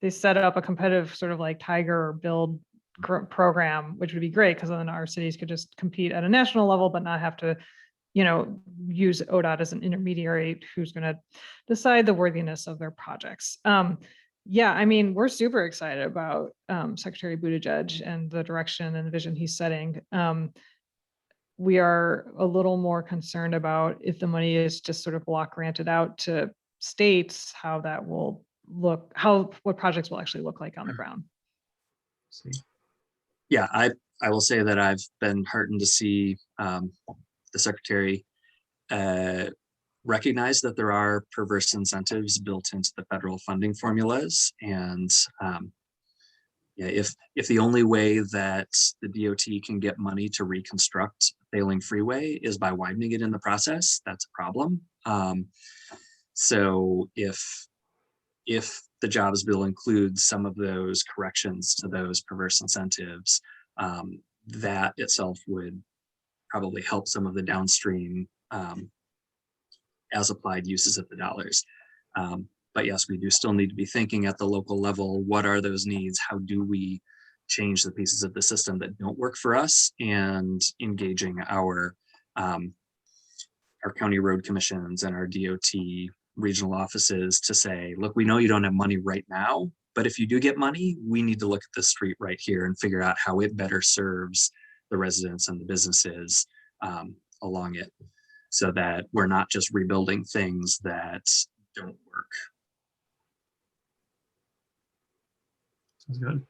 C: they set up a competitive sort of like Tiger or Build program, which would be great because then our cities could just compete at a national level, but not have to, use ODOT as an intermediary who's going to decide the worthiness of their projects. Yeah, I mean, we're super excited about Secretary Buttigieg and the direction and the vision he's setting. We are a little more concerned about if the money is just sort of block granted out to states, how that will look, what projects will actually look like on the ground.
A: See.
D: Yeah, I will say that I've been heartened to see the secretary recognize that there are perverse incentives built into the federal funding formulas. And yeah, if the only way that the DOT can get money to reconstruct a failing freeway is by widening it in the process, that's a problem. So if the jobs bill includes some of those corrections to those perverse incentives, that itself would probably help some of the downstream as applied uses of the dollars. But yes, we do still need to be thinking at the local level, what are those needs? How do we change the pieces of the system that don't work for us, and engaging our county road commissions and our DOT regional offices to say, look, we know you don't have money right now, but if you do get money, we need to look at the street right here and figure out how it better serves the residents and the businesses along it, so that we're not just rebuilding things that don't work.
A: Sounds good.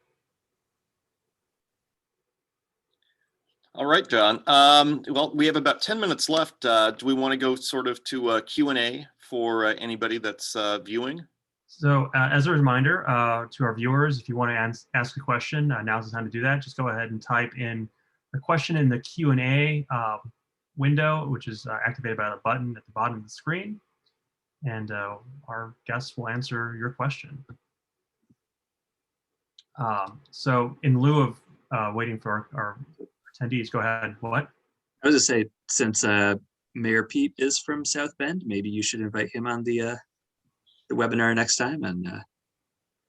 B: All right, John. Well, we have about 10 minutes left. Do we want to go sort of to Q&A for anybody that's viewing?
A: So as a reminder to our viewers, if you want to ask a question, now's the time to do that. Just go ahead and type in the question in the Q&A window, which is activated by the button at the bottom of the screen. And our guests will answer your question. So in lieu of waiting for our attendees, go ahead. What?
D: I was gonna say, since Mayor Pete is from South Bend, maybe you should invite him on the webinar next time, and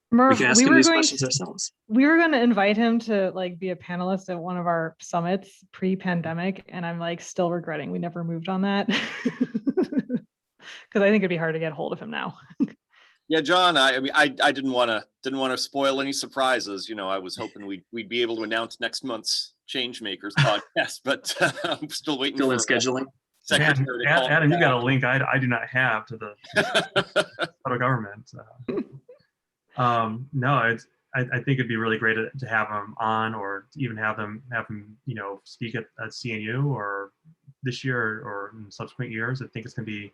D: we
C: Murph,
D: can ask him these questions ourselves.
C: we were going to invite him to like be a panelist at one of our summits pre-pandemic, and I'm like still regretting we never moved on that because I think it'd be hard to get hold of him now.
B: Yeah, John. I mean, I didn't want to spoil any surprises. You know, I was hoping we'd be able to announce next month's Changemakers podcast, but I'm still waiting.
D: Still
B: for
D: in scheduling.
B: Secretary to call
A: Adam,
B: me
A: you got a
B: back.
A: link I do not have to the federal government. No, I think it'd be really great to have him on, or to even have him speak at CNU or this year or in subsequent years. I think it's going to be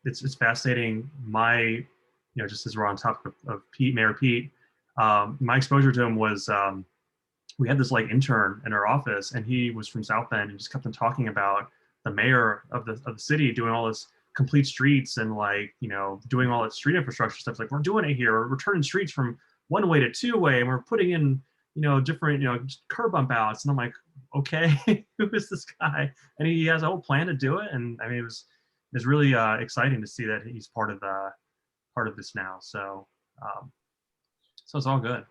A: it's fascinating. Just as we're on top of Mayor Pete, my exposure to him was we had this like intern in our office, and he was from South Bend, and just kept on talking about the mayor of the city doing all this complete streets and doing all that street infrastructure stuff. It's like, we're doing it here. We're turning streets from one way to two way, and we're putting in different curb bump outs. And I'm like, okay, who is this guy? And he has a whole plan to do it. And I mean, it was really exciting to see that he's part of this now. So it's all good.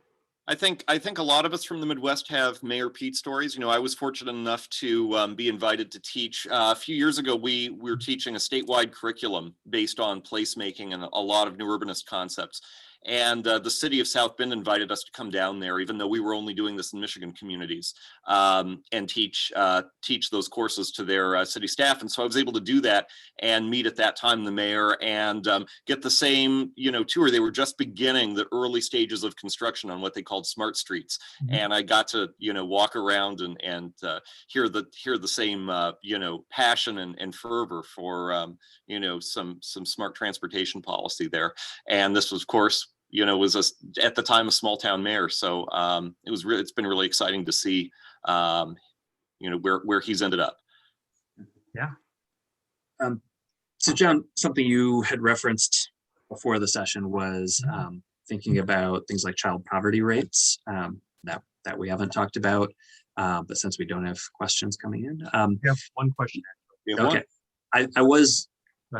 B: I think a lot of us from the Midwest have Mayor Pete stories. You know, I was fortunate enough to be invited to teach. A few years ago, we were teaching a statewide curriculum based on placemaking and a lot of new urbanist concepts. And the city of South Bend invited us to come down there, even though we were only doing this in Michigan communities, and teach those courses to their city staff. And so I was able to do that and meet at that time the mayor and get the same tour. They were just beginning the early stages of construction on what they called smart streets, and I got to walk around and hear the same passion and fervor for some smart transportation policy there. And this was, of course, was at the time a small town mayor. So it's been really exciting to see, where he's ended up.
A: Yeah.
D: So John, something you had referenced before the session was thinking about things like child poverty rates that we haven't talked about, but since we don't have questions coming in.
A: We have one question.
D: Okay. I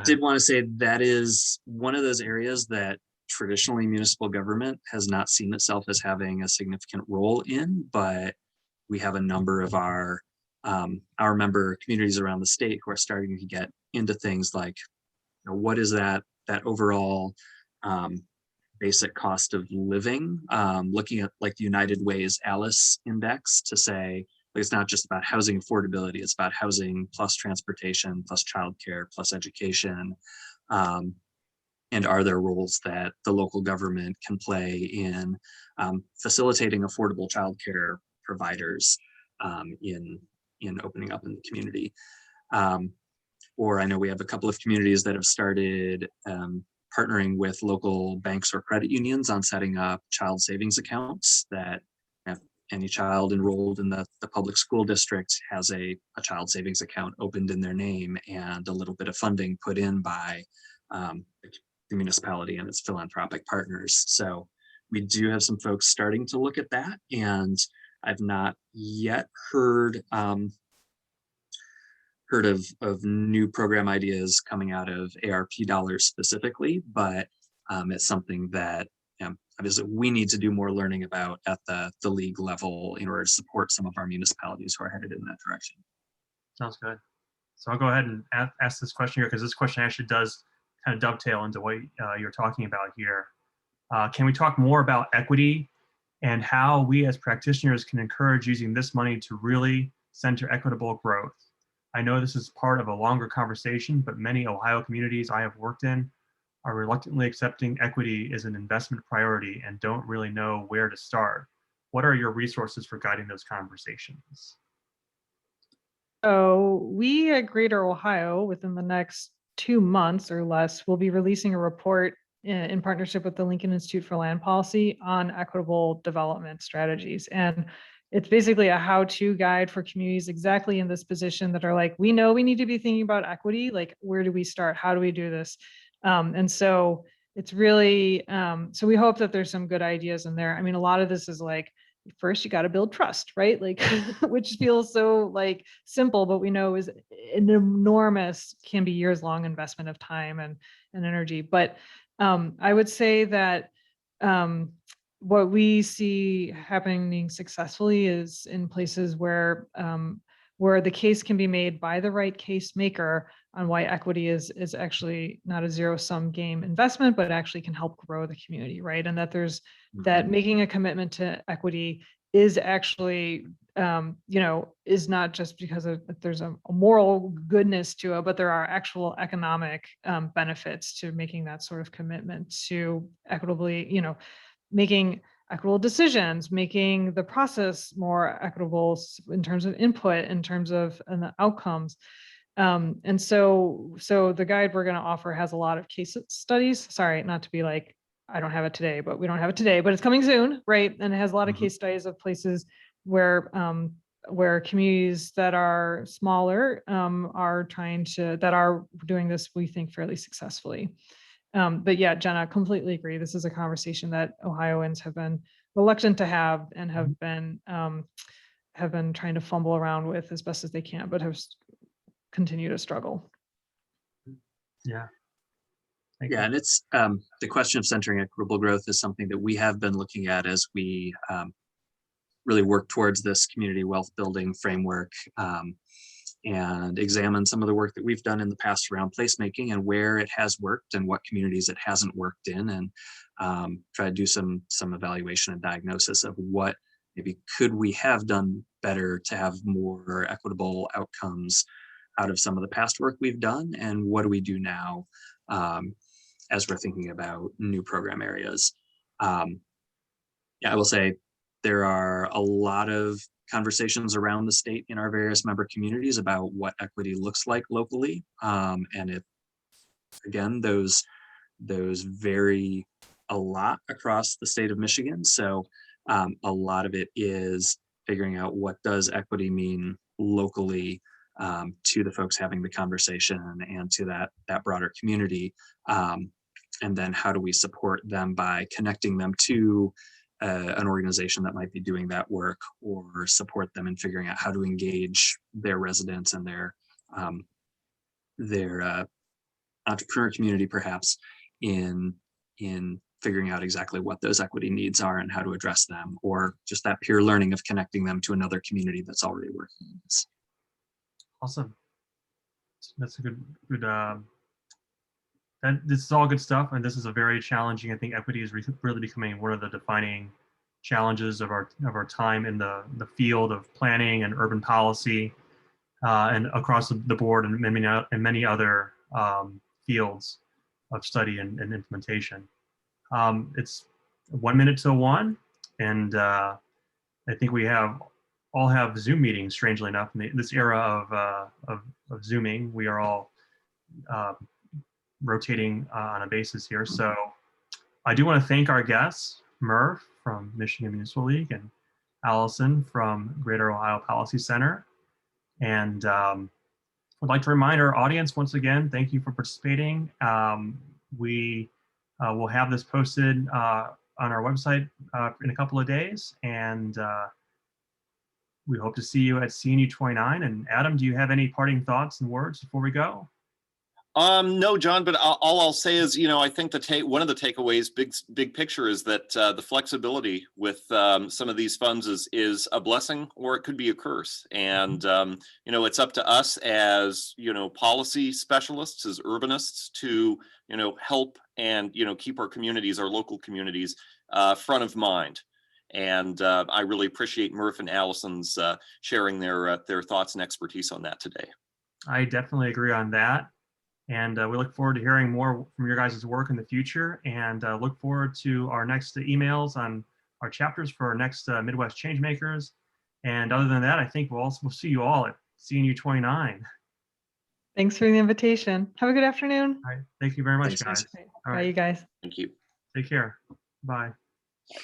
D: did want to say that is one of those areas that traditionally municipal government has not seen itself as having a significant role in, but we have a number of our member communities around the state who are starting to get into things like, what is that overall basic cost of living, looking at like the United Way's ALICE index to say, it's not just about housing affordability, it's about housing plus transportation, plus childcare, plus education. And are there roles that the local government can play in facilitating affordable childcare providers in opening up in the community? Or I know we have a couple of communities that have started partnering with local banks or credit unions on setting up child savings accounts that any child enrolled in the public school district has a child savings account opened in their name and a little bit of funding put in by the municipality and its philanthropic partners. So we do have some folks starting to look at that, and I've not yet heard of new program ideas coming out of ARP dollars specifically, but it's something that obviously we need to do more learning about at the league level in order to support some of our municipalities who are headed in that direction.
A: Sounds good. So I'll go ahead and ask this question here, because this question actually does kind of dovetail into what you're talking about here. Can we talk more about equity and how we as practitioners can encourage using this money to really center equitable growth? I know this is part of a longer conversation, but many Ohio communities I have worked in are reluctantly accepting equity as an investment priority and don't really know where to start. What are your resources for guiding those conversations?
C: So we at Greater Ohio, within the next 2 months or less, will be releasing a report in partnership with the Lincoln Institute for Land Policy on equitable development strategies. And it's basically a how-to guide for communities exactly in this position that are like, we know we need to be thinking about equity. Like, where do we start? How do we do this? And so it's really, so we hope that there's some good ideas in there. I mean, a lot of this is like, first you got to build trust, right? Like, which feels so like simple, but we know is an enormous, can be years long investment of time and energy. But I would say that what we see happening successfully is in places where the case can be made by the right case maker on why equity is actually not a zero-sum game investment, but actually can help grow the community, right? And that there's that making a commitment to equity is actually, is not just because there's a moral goodness to it, but there are actual economic benefits to making that sort of commitment to equitably, making equitable decisions, making the process more equitable in terms of input, in terms of the outcomes. And so the guide we're going to offer has a lot of case studies. Sorry, not to be like, I don't have it today, but we don't have it today, but it's coming soon, right? And it has a lot of case studies of places where communities that are smaller that are doing this, we think, fairly successfully. But yeah, Jenna, completely agree. This is a conversation that Ohioans have been reluctant to have and have been trying to fumble around with as best as they can, but have continued to struggle.
A: Yeah.
D: Yeah, and it's the question of centering equitable growth is something that we have been looking at as we really work towards this community wealth building framework and examine some of the work that we've done in the past around placemaking and where it has worked and what communities it hasn't worked in, and try to do some evaluation and diagnosis of what maybe could we have done better to have more equitable outcomes out of some of the past work we've done, and what do we do now as we're thinking about new program areas. Yeah, I will say there are a lot of conversations around the state in our various member communities about what equity looks like locally. And it, again, those vary a lot across the state of Michigan. So a lot of it is figuring out what does equity mean locally to the folks having the conversation and to that broader community. And then how do we support them by connecting them to an organization that might be doing that work, or support them in figuring out how to engage their residents and their entrepreneur community perhaps in figuring out exactly what those equity needs are and how to address them, or just that peer learning of connecting them to another community that's already working on this.
A: Awesome. That's a good and this is all good stuff, and this is a very challenging. I think equity is really becoming one of the defining challenges of our time in the field of planning and urban policy, and across the board, and many other fields of study and implementation. It's 1 minute till 1, and I think we all have Zoom meetings. Strangely enough, in this era of Zooming, we are all rotating on a basis here. So I do want to thank our guests, Murph from Michigan Municipal League and Alison from Greater Ohio Policy Center. And I'd like to remind our audience once again, thank you for participating. We will have this posted on our website in a couple of days, and we hope to see you at CNU 29. And Adam, do you have any parting thoughts and words before we go?
B: No, John, but all I'll say is, I think one of the takeaways, big picture, is that the flexibility with some of these funds is a blessing, or it could be a curse. And, it's up to us as, policy specialists, as urbanists, to, help and, keep our communities, our local communities, front of mind. And I really appreciate Murph and Alison's sharing their thoughts and expertise on that today.
A: I definitely agree on that. And we look forward to hearing more from your guys' work in the future, and look forward to our next emails on our chapters for our next Midwest Changemakers. And other than that, I think we'll see you all at CNU 29.
C: Thanks for the invitation. Have a good afternoon.
A: All right. Thank you very much,
D: Thanks, guys.
A: guys.
C: Bye,
A: All right.
C: you guys.
B: Thank you.
A: Take care. Bye.
B: Bye.